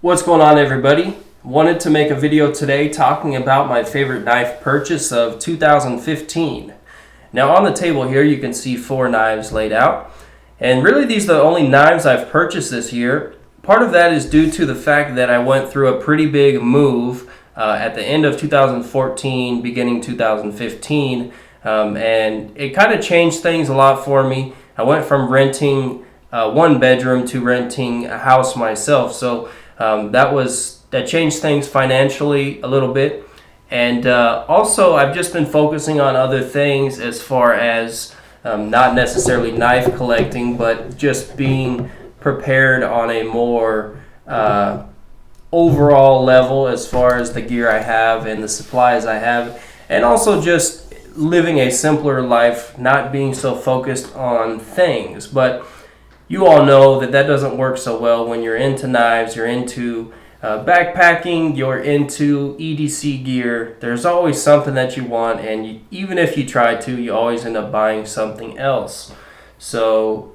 What's going on, everybody? Wanted to make a video today talking about my favorite knife purchase of 2015. Now on the table here you can see 4 knives laid out, and really these are the only knives I've purchased this year. Part of that is due to the fact that I went through a pretty big move at the end of 2014, beginning 2015, and it kind of changed things a lot for me. I went from renting one bedroom to renting a house myself, so that changed things financially a little bit. And also I've just been focusing on other things as far as not necessarily knife collecting, but just being prepared on a more overall level as far as the gear I have and the supplies I have, and also just living a simpler life, not being so focused on things. But you all know that doesn't work so well when you're into knives, you're into backpacking, you're into EDC gear. There's always something that you want, and even if you try to, you always end up buying something else. So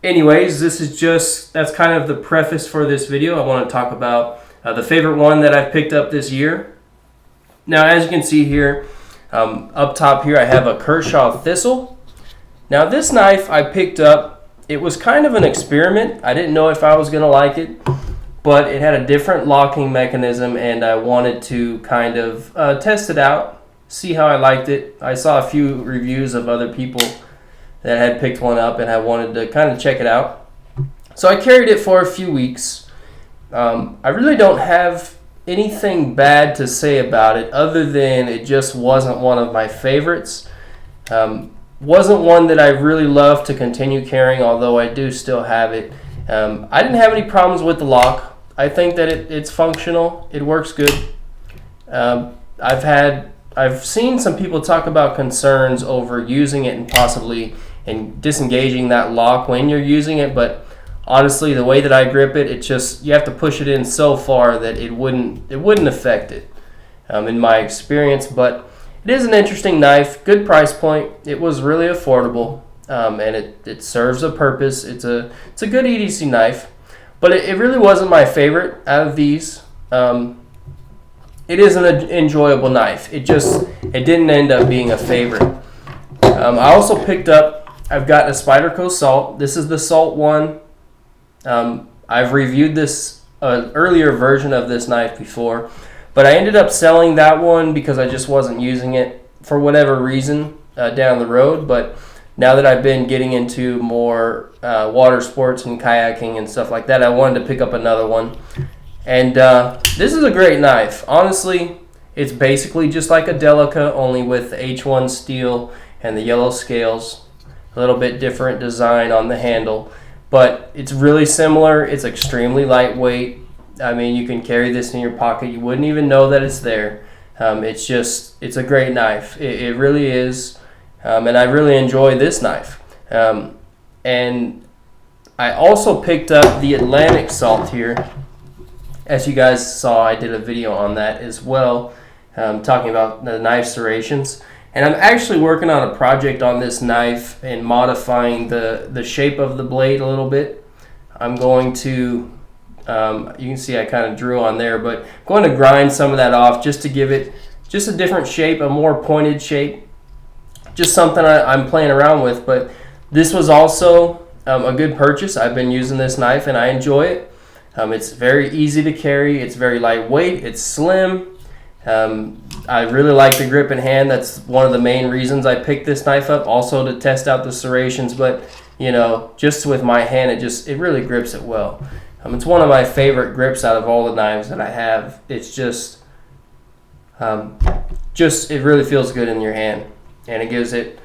anyways, that's kind of the preface for this video. I want to talk about the favorite one that I've picked up this year. Now, as you can see here, up top here I have a Kershaw Thistle. Now this knife I picked up, it was kind of an experiment. I didn't know if I was going to like it, but it had a different locking mechanism, and I wanted to kind of test it out, see how I liked it. I saw a few reviews of other people that had picked one up, and I wanted to kind of check it out. So I carried it for a few weeks. I really don't have anything bad to say about it other than it just wasn't one of my favorites. Wasn't one that I really love to continue carrying, although I do still have it. I didn't have any problems with the lock. I think that it's functional. It works good. I've seen some people talk about concerns over using it and possibly disengaging that lock when you're using it, but honestly, the way that I grip it, you have to push it in so far that it wouldn't affect it, in my experience. But it is an interesting knife, good price point. It was really affordable, and it serves a purpose. It's a good EDC knife, but it really wasn't my favorite out of these. It is an enjoyable knife. It didn't end up being a favorite. I also picked up, I've got a Spyderco Salt. This is the Salt one. I've reviewed this earlier version of this knife before, but I ended up selling that one because I just wasn't using it for whatever reason down the road. But now that I've been getting into more water sports and kayaking and stuff like that, I wanted to pick up another one. And this is a great knife. Honestly, it's basically just like a Delica, only with the H1 steel and the yellow scales. A little bit different design on the handle, but it's really similar. It's extremely lightweight. I mean, you can carry this in your pocket. You wouldn't even know that it's there. It's a great knife. It really is. And I really enjoy this knife. And I also picked up the Atlantic Salt here. As you guys saw, I did a video on that as well, talking about the knife serrations. And I'm actually working on a project on this knife and modifying the shape of the blade a little bit. I'm going to, you can see I kind of drew on there, but I'm going to grind some of that off just to give it just a different shape, a more pointed shape. Just something I'm playing around with, but this was also a good purchase. I've been using this knife and I enjoy it. It's very easy to carry. It's very lightweight. It's slim. I really like the grip in hand. That's one of the main reasons I picked this knife up, also to test out the serrations. But you know, just with my hand, it really grips it well. It's one of my favorite grips out of all the knives that I have. It's just it really feels good in your hand, and it gives it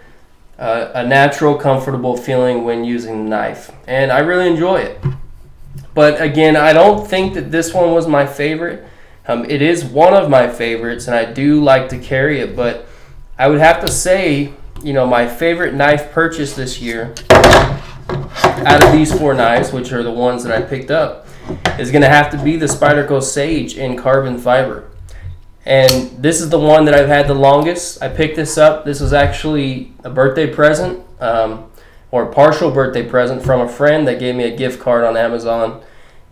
a natural, comfortable feeling when using the knife, and I really enjoy it. But again, I don't think that this one was my favorite. It is one of my favorites, and I do like to carry it, but I would have to say, you know, my favorite knife purchase this year out of these 4 knives, which are the ones that I picked up, is going to have to be the Spyderco Sage in carbon fiber. And this is the one that I've had the longest. I picked this up. This was actually a birthday present, or a partial birthday present from a friend that gave me a gift card on Amazon,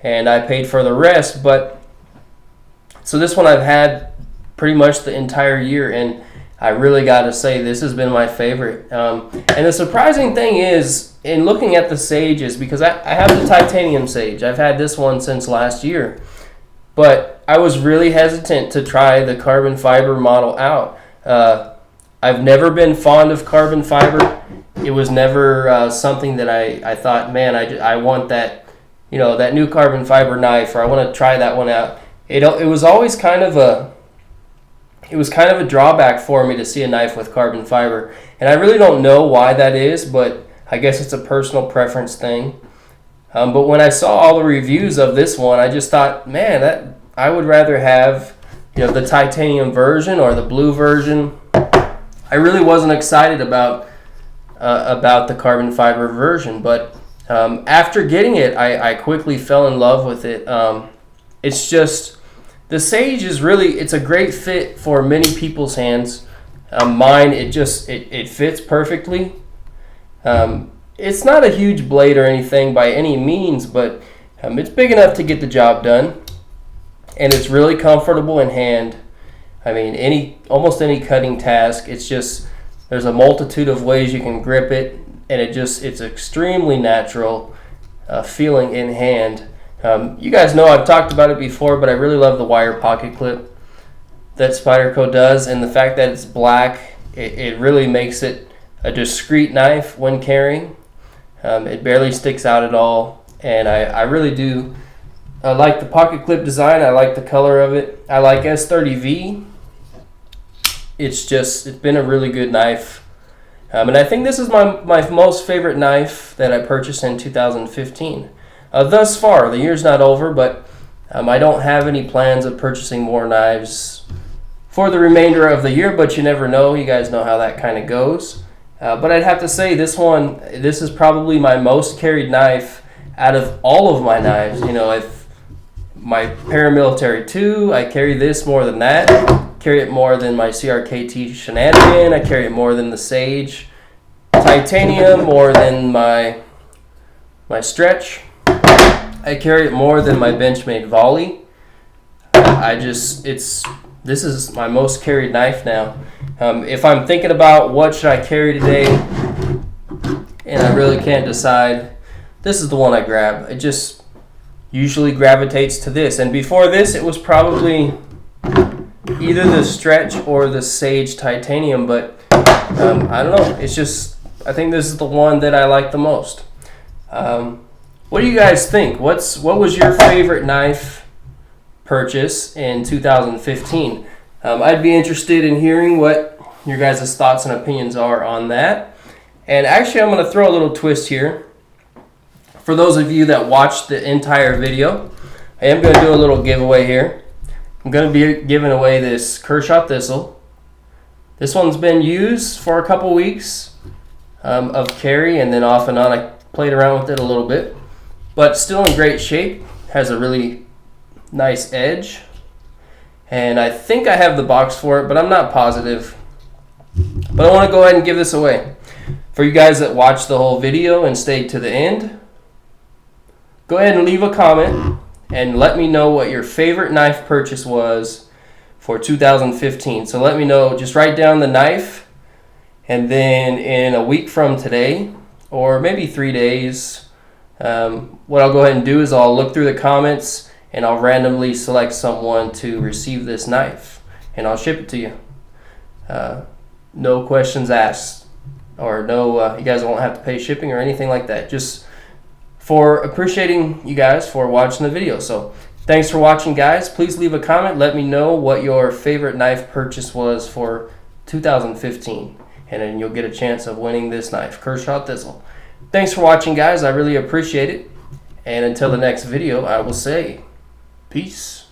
and I paid for the rest. But So this one I've had pretty much the entire year, and I really got to say this has been my favorite. And the surprising thing is, in looking at the Sages, because I have the titanium Sage. I've had this one since last year. But I was really hesitant to try the carbon fiber model out. I've never been fond of carbon fiber. It was never something that I thought, man, I want that, that new carbon fiber knife, or I want to try that one out. It was always kind of a drawback for me to see a knife with carbon fiber. And I really don't know why that is, but I guess it's a personal preference thing. But when I saw all the reviews of this one, I just thought, man, that I would rather have the titanium version or the blue version. I really wasn't excited about the carbon fiber version, but after getting it, I quickly fell in love with it. It's just, the Sage is it's a great fit for many people's hands. Mine, it fits perfectly. It's not a huge blade or anything by any means, but it's big enough to get the job done, and it's really comfortable in hand. I mean, almost any cutting task. It's just, there's a multitude of ways you can grip it, and it's extremely natural feeling in hand. You guys know I've talked about it before, but I really love the wire pocket clip that Spyderco does, and the fact that it's black, it really makes it a discreet knife when carrying. It barely sticks out at all, and I really do like the pocket clip design. I like the color of it. I like S30V. It's been a really good knife, and I think this is my most favorite knife that I purchased in 2015. Thus far, the year's not over, but I don't have any plans of purchasing more knives for the remainder of the year, but you never know. You guys know how that kind of goes. But I'd have to say this is probably my most carried knife out of all of my knives. If my paramilitary 2, I carry this more than that. Carry it more than my CRKT Shenanigan. I carry it more than the Sage. Titanium more than my Stretch. I carry it more than my Benchmade Volley. This is my most carried knife now. If I'm thinking about what should I carry today, and I really can't decide, this is the one I grab. It just usually gravitates to this. And before this, it was probably either the Stretch or the Sage Titanium, but I don't know. It's just, I think this is the one that I like the most. What do you guys think? What was your favorite knife purchase in 2015? I'd be interested in hearing what your guys' thoughts and opinions are on that. And actually, I'm going to throw a little twist here. For those of you that watched the entire video, I am going to do a little giveaway here. I'm going to be giving away this Kershaw Thistle. This one's been used for a couple weeks of carry, and then off and on I played around with it a little bit. But still in great shape. Has a really nice edge. And I think I have the box for it, but I'm not positive. But I want to go ahead and give this away. For you guys that watched the whole video and stayed to the end, go ahead and leave a comment and let me know what your favorite knife purchase was for 2015. So let me know, just write down the knife, and then in a week from today, or maybe 3 days, what I'll go ahead and do is I'll look through the comments and I'll randomly select someone to receive this knife, and I'll ship it to you. No questions asked, or no, you guys won't have to pay shipping or anything like that. Just for appreciating you guys for watching the video. So thanks for watching, guys. Please leave a comment. Let me know what your favorite knife purchase was for 2015, and then you'll get a chance of winning this knife, Kershaw Thistle. Thanks for watching, guys. I really appreciate it. And until the next video, I will say peace.